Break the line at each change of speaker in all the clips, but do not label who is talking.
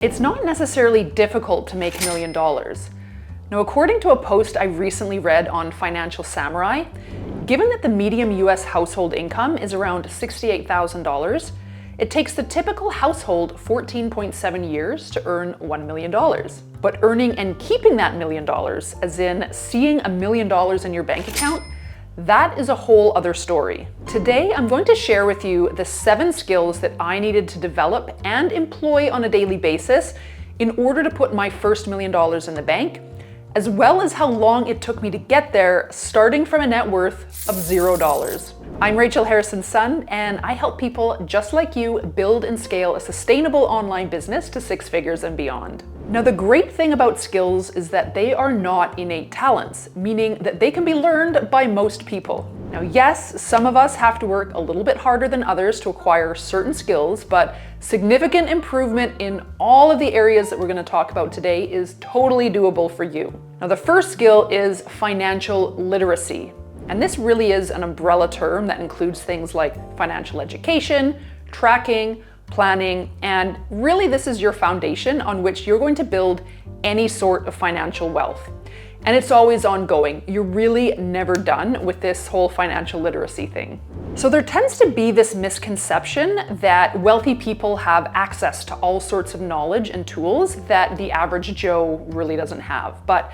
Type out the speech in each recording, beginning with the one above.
It's not necessarily difficult to make $1 million. Now, according to a post I recently read on Financial Samurai, given that the median US household income is around $68,000, it takes the typical household 14.7 years to earn $1 million. But earning and keeping that $1 million, as in seeing $1 million in your bank account, that is a whole other story. Today, I'm going to share with you the 7 skills that I needed to develop and employ on a daily basis in order to put my first $1 million in the bank, as well as how long it took me to get there, starting from a net worth of $0. I'm Rachel Harrison's son, and I help people just like you build and scale a sustainable online business to 6 figures and beyond. Now, the great thing about skills is that they are not innate talents, meaning that they can be learned by most people. Now, yes, some of us have to work a little bit harder than others to acquire certain skills, but significant improvement in all of the areas that we're going to talk about today is totally doable for you. Now, the first skill is financial literacy. And this really is an umbrella term that includes things like financial education, tracking, planning, and really this is your foundation on which you're going to build any sort of financial wealth. And it's always ongoing. You're really never done with this whole financial literacy thing. So there tends to be this misconception that wealthy people have access to all sorts of knowledge and tools that the average Joe really doesn't have, but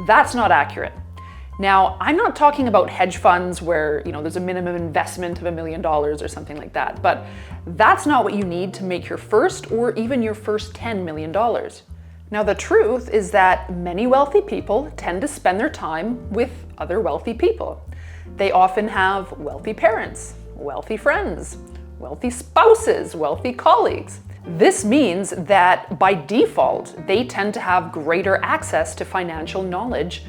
that's not accurate. Now, I'm not talking about hedge funds where, there's a minimum investment of $1 million or something like that, but that's not what you need to make your first or even your first $10 million. Now, the truth is that many wealthy people tend to spend their time with other wealthy people. They often have wealthy parents, wealthy friends, wealthy spouses, wealthy colleagues. This means that by default, they tend to have greater access to financial knowledge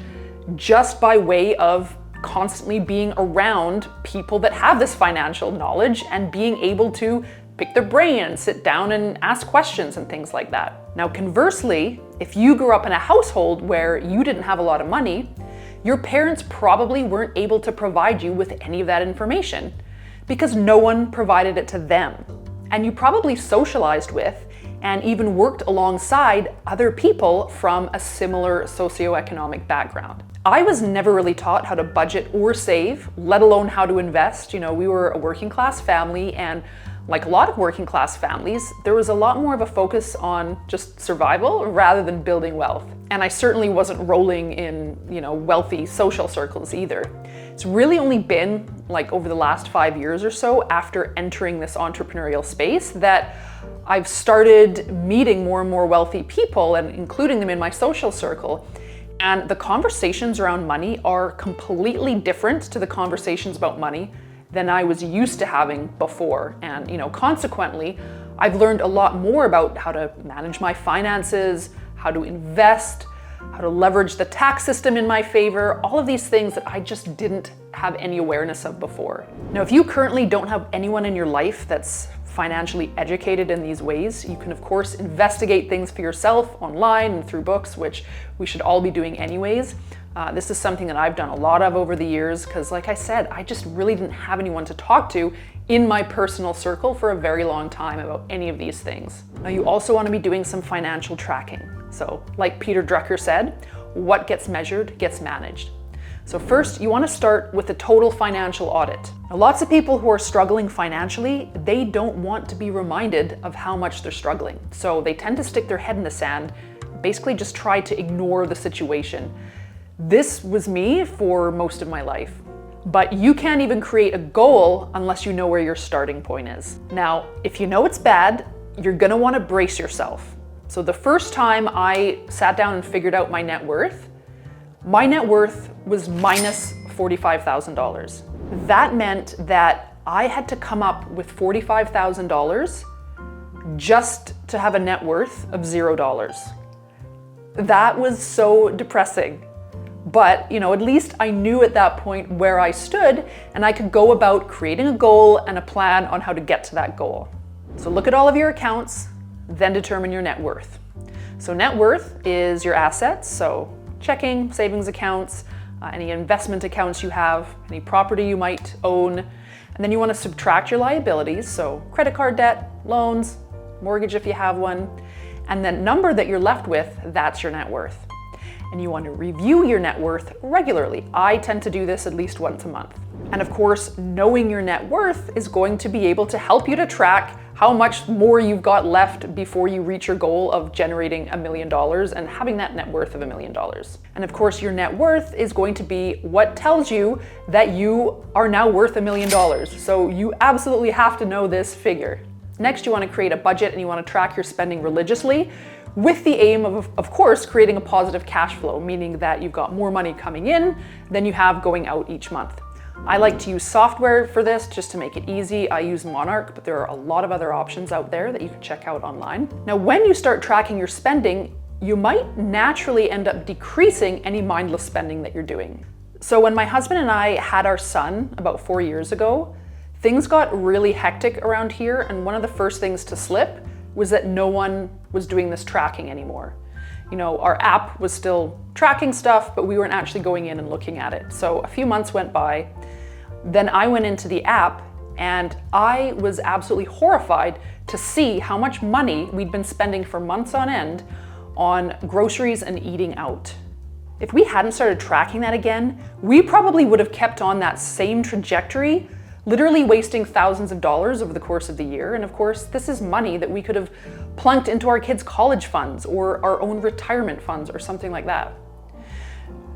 just by way of constantly being around people that have this financial knowledge and being able to pick their brain and sit down and ask questions and things like that. Now, conversely, if you grew up in a household where you didn't have a lot of money, your parents probably weren't able to provide you with any of that information because no one provided it to them. And you probably socialized with and even worked alongside other people from a similar socioeconomic background. I was never really taught how to budget or save, let alone how to invest. We were a working class family, and like a lot of working class families, there was a lot more of a focus on just survival rather than building wealth. And I certainly wasn't rolling in, wealthy social circles either. It's really only been like over the last 5 years or so after entering this entrepreneurial space that I've started meeting more and more wealthy people and including them in my social circle. And the conversations around money are completely different to the conversations about money than I was used to having before. And, consequently, I've learned a lot more about how to manage my finances, how to invest, how to leverage the tax system in my favor, all of these things that I just didn't have any awareness of before. Now, if you currently don't have anyone in your life that's financially educated in these ways, you can of course investigate things for yourself online and through books, which we should all be doing anyways. This is something that I've done a lot of over the years because, like I said, I just really didn't have anyone to talk to in my personal circle for a very long time about any of these things. Now, you also want to be doing some financial tracking. So, like Peter Drucker said, what gets measured gets managed. So first, you want to start with a total financial audit. Now, lots of people who are struggling financially, they don't want to be reminded of how much they're struggling. So they tend to stick their head in the sand, basically just try to ignore the situation. This was me for most of my life. But you can't even create a goal unless you know where your starting point is. Now, if you know it's bad, you're gonna want to brace yourself. So the first time I sat down and figured out my net worth was minus $45,000. That meant that I had to come up with $45,000 just to have a net worth of $0. That was so depressing. But, at least I knew at that point where I stood and I could go about creating a goal and a plan on how to get to that goal. So look at all of your accounts, then determine your net worth. So net worth is your assets, so checking, savings accounts, any investment accounts you have, any property you might own, and then you want to subtract your liabilities, so credit card debt, loans, mortgage if you have one, And the number that you're left with, that's your net worth. And you want to review your net worth regularly. I tend to do this at least once a month. And of course, knowing your net worth is going to be able to help you to track how much more you've got left before you reach your goal of generating $1 million and having that net worth of $1 million. And of course, your net worth is going to be what tells you that you are now worth $1 million. So you absolutely have to know this figure. Next, you want to create a budget and you want to track your spending religiously with the aim of course, creating a positive cash flow, meaning that you've got more money coming in than you have going out each month. I like to use software for this just to make it easy. I use Monarch, but there are a lot of other options out there that you can check out online. Now, when you start tracking your spending, you might naturally end up decreasing any mindless spending that you're doing. So when my husband and I had our son about 4 years ago, things got really hectic around here, and one of the first things to slip was that no one was doing this tracking anymore. You know, our app was still tracking stuff, but we weren't actually going in and looking at it. So a few months went by. Then I went into the app and I was absolutely horrified to see how much money we'd been spending for months on end on groceries and eating out. If we hadn't started tracking that again, we probably would have kept on that same trajectory, literally wasting thousands of dollars over the course of the year. And of course, this is money that we could have plunked into our kids' college funds or our own retirement funds or something like that.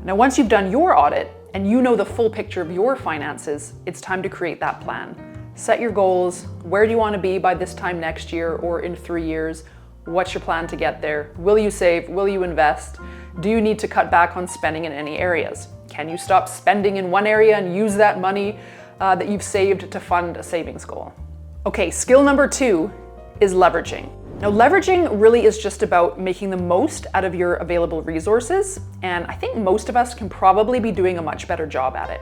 Now, once you've done your audit and you know the full picture of your finances, it's time to create that plan. Set your goals. Where do you want to be by this time next year or in 3 years? What's your plan to get there? Will you save? Will you invest? Do you need to cut back on spending in any areas? Can you stop spending in one area and use that money that you've saved to fund a savings goal? Okay, skill number 2 is leveraging. Now, leveraging really is just about making the most out of your available resources, and I think most of us can probably be doing a much better job at it.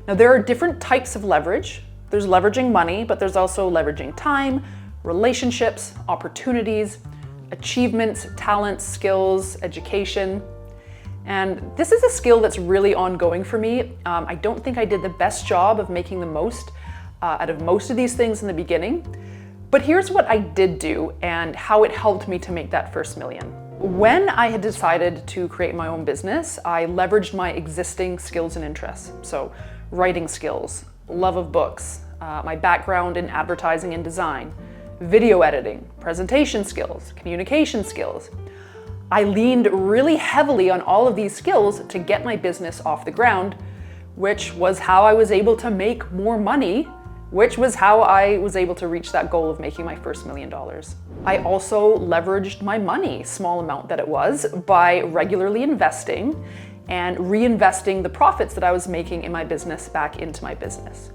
Now, there are different types of leverage. There's leveraging money, but there's also leveraging time, relationships, opportunities, achievements, talents, skills, education. And this is a skill that's really ongoing for me. I don't think I did the best job of making the most out of most of these things in the beginning. But here's what I did do and how it helped me to make that first million. When I had decided to create my own business, I leveraged my existing skills and interests. So writing skills, love of books, my background in advertising and design, video editing, presentation skills, communication skills. I leaned really heavily on all of these skills to get my business off the ground, which was how I was able to make more money, which was how I was able to reach that goal of making my first $1 million. I also leveraged my money, small amount that it was, by regularly investing and reinvesting the profits that I was making in my business back into my business.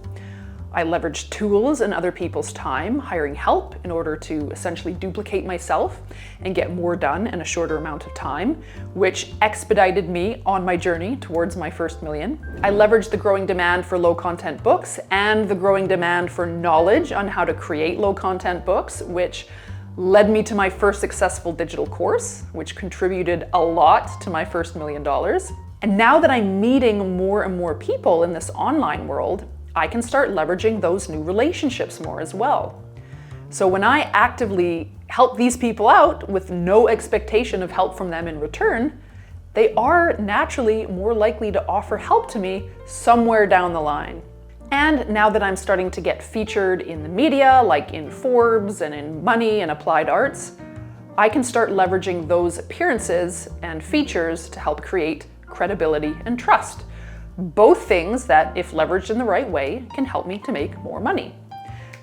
I leveraged tools and other people's time, hiring help in order to essentially duplicate myself and get more done in a shorter amount of time, which expedited me on my journey towards my first million. I leveraged the growing demand for low-content books and the growing demand for knowledge on how to create low-content books, which led me to my first successful digital course, which contributed a lot to my first $1 million. And now that I'm meeting more and more people in this online world, I can start leveraging those new relationships more as well. So when I actively help these people out with no expectation of help from them in return, they are naturally more likely to offer help to me somewhere down the line. And now that I'm starting to get featured in the media, like in Forbes and in Money and Applied Arts, I can start leveraging those appearances and features to help create credibility and trust. Both things that, if leveraged in the right way, can help me to make more money.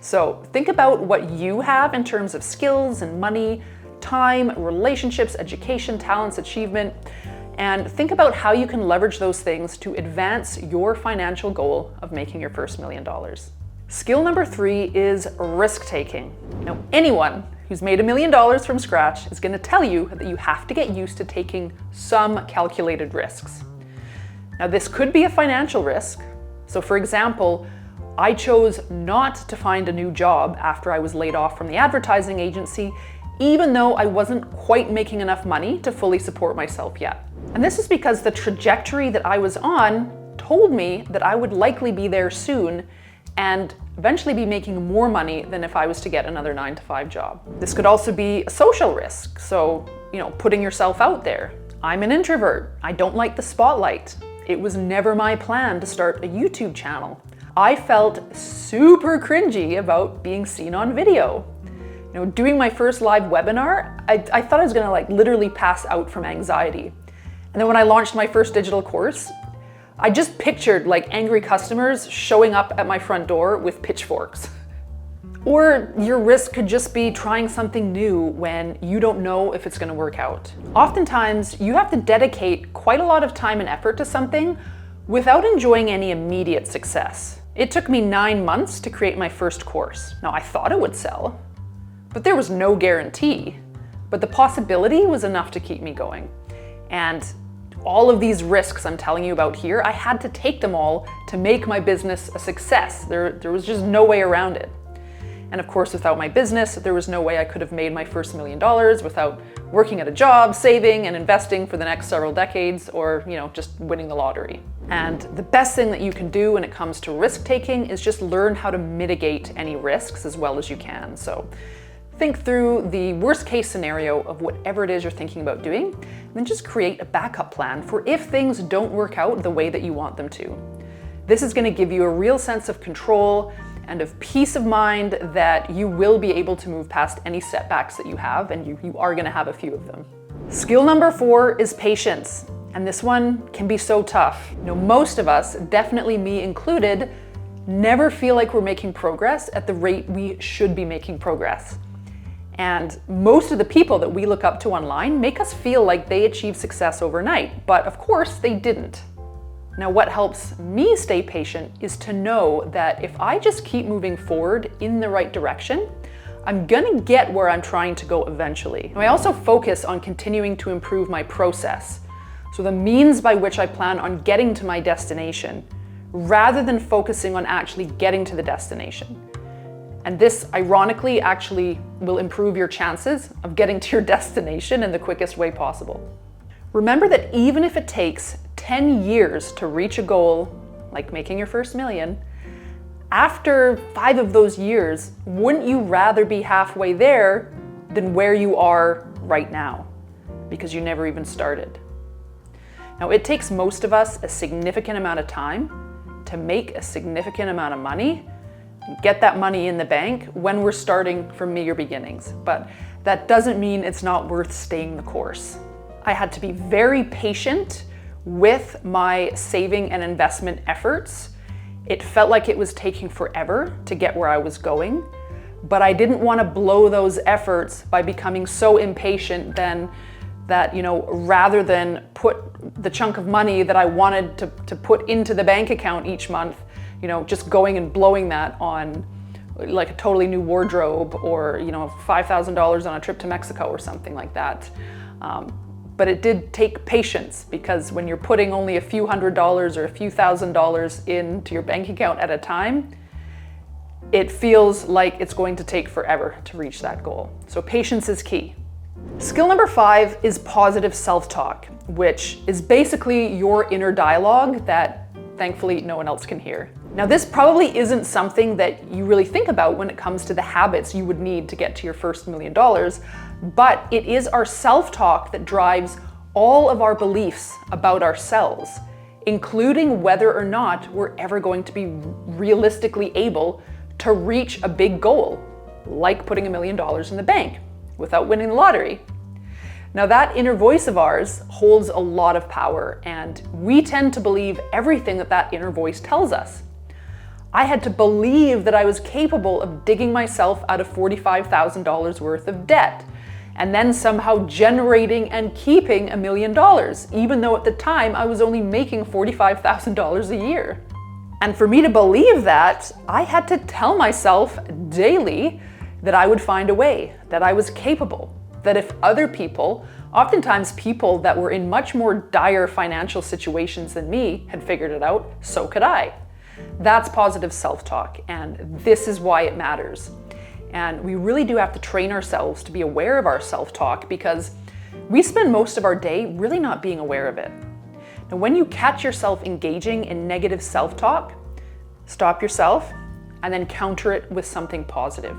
So think about what you have in terms of skills and money, time, relationships, education, talents, achievement, and think about how you can leverage those things to advance your financial goal of making your first $1 million. Skill number 3 is risk-taking. Now, anyone who's made $1 million from scratch is going to tell you that you have to get used to taking some calculated risks. Now, this could be a financial risk. So for example, I chose not to find a new job after I was laid off from the advertising agency, even though I wasn't quite making enough money to fully support myself yet. And this is because the trajectory that I was on told me that I would likely be there soon, and eventually be making more money than if I was to get another 9-to-5 job. This could also be a social risk. So, putting yourself out there. I'm an introvert. I don't like the spotlight. It was never my plan to start a YouTube channel. I felt super cringy about being seen on video. Doing my first live webinar, I thought I was gonna literally pass out from anxiety. And then when I launched my first digital course, I just pictured angry customers showing up at my front door with pitchforks. Or your risk could just be trying something new when you don't know if it's gonna work out. Oftentimes, you have to dedicate quite a lot of time and effort to something without enjoying any immediate success. It took me 9 months to create my first course. Now, I thought it would sell, but there was no guarantee. But the possibility was enough to keep me going. And all of these risks I'm telling you about here, I had to take them all to make my business a success. There was just no way around it. And of course, without my business, there was no way I could have made my first $1 million without working at a job, saving and investing for the next several decades, or just winning the lottery. And the best thing that you can do when it comes to risk taking is just learn how to mitigate any risks as well as you can. So think through the worst case scenario of whatever it is you're thinking about doing, and then just create a backup plan for if things don't work out the way that you want them to. This is going to give you a real sense of control and of peace of mind that you will be able to move past any setbacks that you have, and you are going to have a few of them. Skill number 4 is patience, and this one can be so tough. Most of us, definitely me included, never feel like we're making progress at the rate we should be making progress. And most of the people that we look up to online make us feel like they achieved success overnight, but of course they didn't. Now, what helps me stay patient is to know that if I just keep moving forward in the right direction, I'm gonna get where I'm trying to go eventually. Now, I also focus on continuing to improve my process, so the means by which I plan on getting to my destination, rather than focusing on actually getting to the destination. And this, ironically, actually will improve your chances of getting to your destination in the quickest way possible. Remember that even if it takes 10 years to reach a goal, like making your first million, after 5 of those years, wouldn't you rather be halfway there than where you are right now? Because you never even started. Now, it takes most of us a significant amount of time to make a significant amount of money, get that money in the bank when we're starting from meager beginnings. But that doesn't mean it's not worth staying the course. I had to be very patient with my saving and investment efforts. It felt like it was taking forever to get where I was going, but I didn't want to blow those efforts by becoming so impatient then that, rather than put the chunk of money that I wanted to put into the bank account each month, just going and blowing that on a totally new wardrobe or, $5,000 on a trip to Mexico or something like that. But it did take patience, because when you're putting only a few $100s or a few $1,000s into your bank account at a time, it feels like it's going to take forever to reach that goal. So patience is key. Skill number 5 is positive self-talk, which is basically your inner dialogue that thankfully no one else can hear. Now, this probably isn't something that you really think about when it comes to the habits you would need to get to your first $1 million, but it is our self-talk that drives all of our beliefs about ourselves, including whether or not we're ever going to be realistically able to reach a big goal, like putting $1 million in the bank without winning the lottery. Now, that inner voice of ours holds a lot of power, and we tend to believe everything that inner voice tells us. I had to believe that I was capable of digging myself out of $45,000 worth of debt, and then somehow generating and keeping $1 million, even though at the time I was only making $45,000 a year. And for me to believe that, I had to tell myself daily that I would find a way, that I was capable, that if other people, oftentimes people that were in much more dire financial situations than me, had figured it out, so could I. That's positive self-talk, and this is why it matters. And we really do have to train ourselves to be aware of our self-talk, because we spend most of our day really not being aware of it. Now, when you catch yourself engaging in negative self-talk, stop yourself, and then counter it with something positive.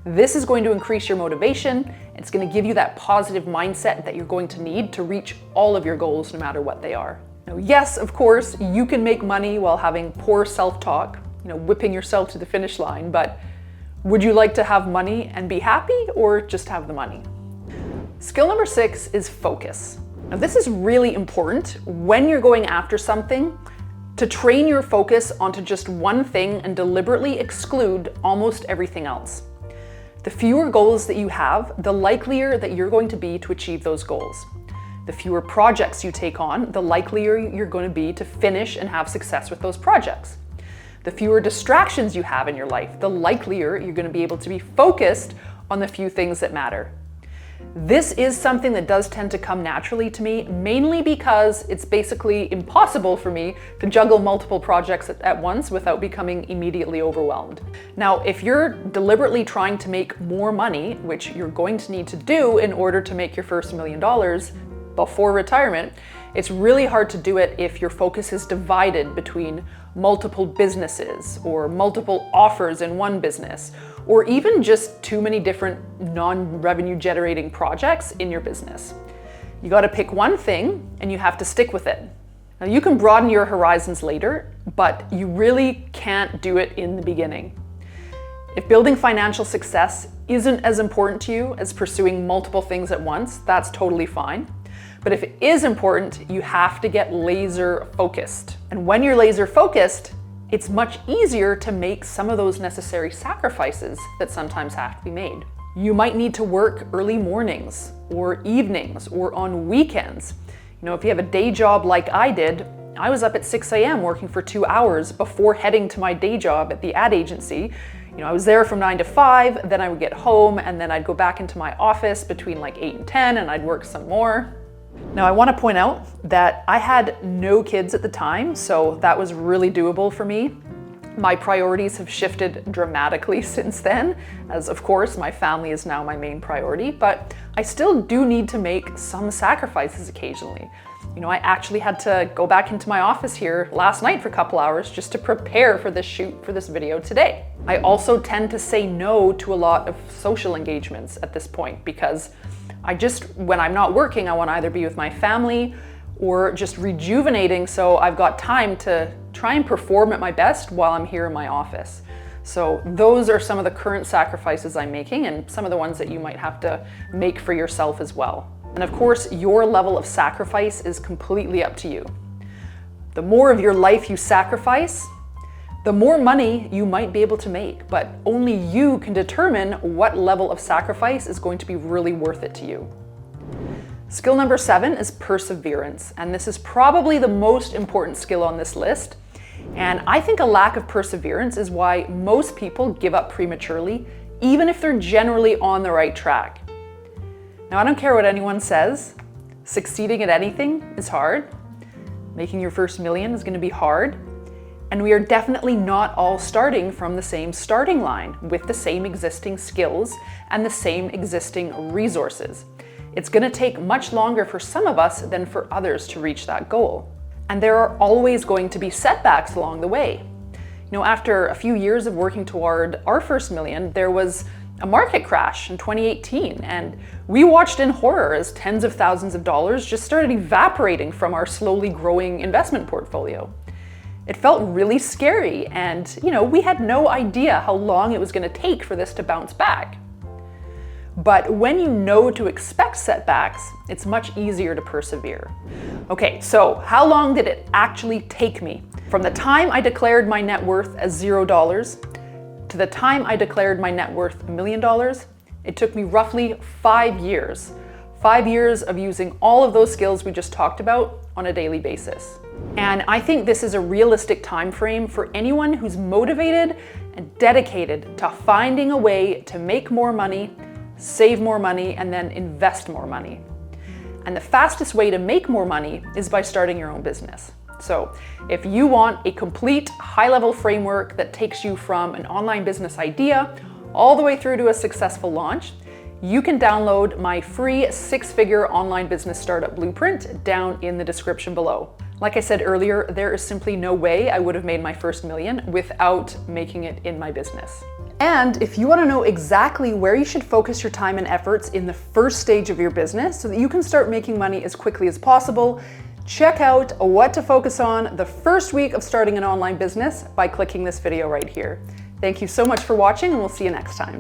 This is going to increase your motivation. It's going to give you that positive mindset that you're going to need to reach all of your goals, no matter what they are. Now, yes, of course, you can make money while having poor self-talk, whipping yourself to the finish line, but would you like to have money and be happy, or just have the money? Skill number 6 is focus. Now, this is really important when you're going after something, to train your focus onto just one thing and deliberately exclude almost everything else. The fewer goals that you have, the likelier that you're going to be to achieve those goals. The fewer projects you take on, the likelier you're going to be to finish and have success with those projects. The fewer distractions you have in your life, the likelier you're going to be able to be focused on the few things that matter. This is something that does tend to come naturally to me, mainly because it's basically impossible for me to juggle multiple projects at once without becoming immediately overwhelmed. Now, if you're deliberately trying to make more money, which you're going to need to do in order to make your first $1 million before retirement, it's really hard to do it if your focus is divided between multiple businesses or multiple offers in one business, or even just too many different non-revenue generating projects in your business. You got to pick one thing and you have to stick with it. Now, you can broaden your horizons later, but you really can't do it in the beginning. If building financial success isn't as important to you as pursuing multiple things at once, that's totally fine. But if it is important, you have to get laser focused. And when you're laser focused, it's much easier to make some of those necessary sacrifices that sometimes have to be made. You might need to work early mornings or evenings or on weekends. If you have a day job like I did, I was up at 6 a.m. working for 2 hours before heading to my day job at the ad agency. I was there from 9 to 5, then I would get home, and then I'd go back into my office between like 8 and 10, and I'd work some more. Now, I want to point out that I had no kids at the time, so that was really doable for me. My priorities have shifted dramatically since then, as of course my family is now my main priority, but I still do need to make some sacrifices occasionally. I actually had to go back into my office here last night for a couple hours just to prepare for this shoot for this video today. I also tend to say no to a lot of social engagements at this point because when I'm not working, I want to either be with my family or just rejuvenating, so I've got time to try and perform at my best while I'm here in my office. So those are some of the current sacrifices I'm making and some of the ones that you might have to make for yourself as well. And of course, your level of sacrifice is completely up to you. The more of your life you sacrifice, the more money you might be able to make, but only you can determine what level of sacrifice is going to be really worth it to you. Skill number 7 is perseverance, and this is probably the most important skill on this list. And I think a lack of perseverance is why most people give up prematurely, even if they're generally on the right track. Now, I don't care what anyone says, succeeding at anything is hard. Making your first million is going to be hard. And we are definitely not all starting from the same starting line with the same existing skills and the same existing resources. It's going to take much longer for some of us than for others to reach that goal. And there are always going to be setbacks along the way. After a few years of working toward our first million, there was a market crash in 2018, and we watched in horror as tens of thousands of dollars just started evaporating from our slowly growing investment portfolio. It felt really scary, and we had no idea how long it was going to take for this to bounce back. But when you know to expect setbacks, it's much easier to persevere. Okay, so how long did it actually take me? From the time I declared my net worth as $0 to the time I declared my net worth $1 million, it took me roughly 5 years. 5 years of using all of those skills we just talked about on a daily basis. And I think this is a realistic time frame for anyone who's motivated and dedicated to finding a way to make more money, save more money, and then invest more money. And the fastest way to make more money is by starting your own business. So if you want a complete high-level framework that takes you from an online business idea all the way through to a successful launch, you can download my free 6-figure online business startup blueprint down in the description below. Like I said earlier, there is simply no way I would have made my first million without making it in my business. And if you want to know exactly where you should focus your time and efforts in the first stage of your business so that you can start making money as quickly as possible, check out what to focus on the first week of starting an online business by clicking this video right here. Thank you so much for watching, and we'll see you next time.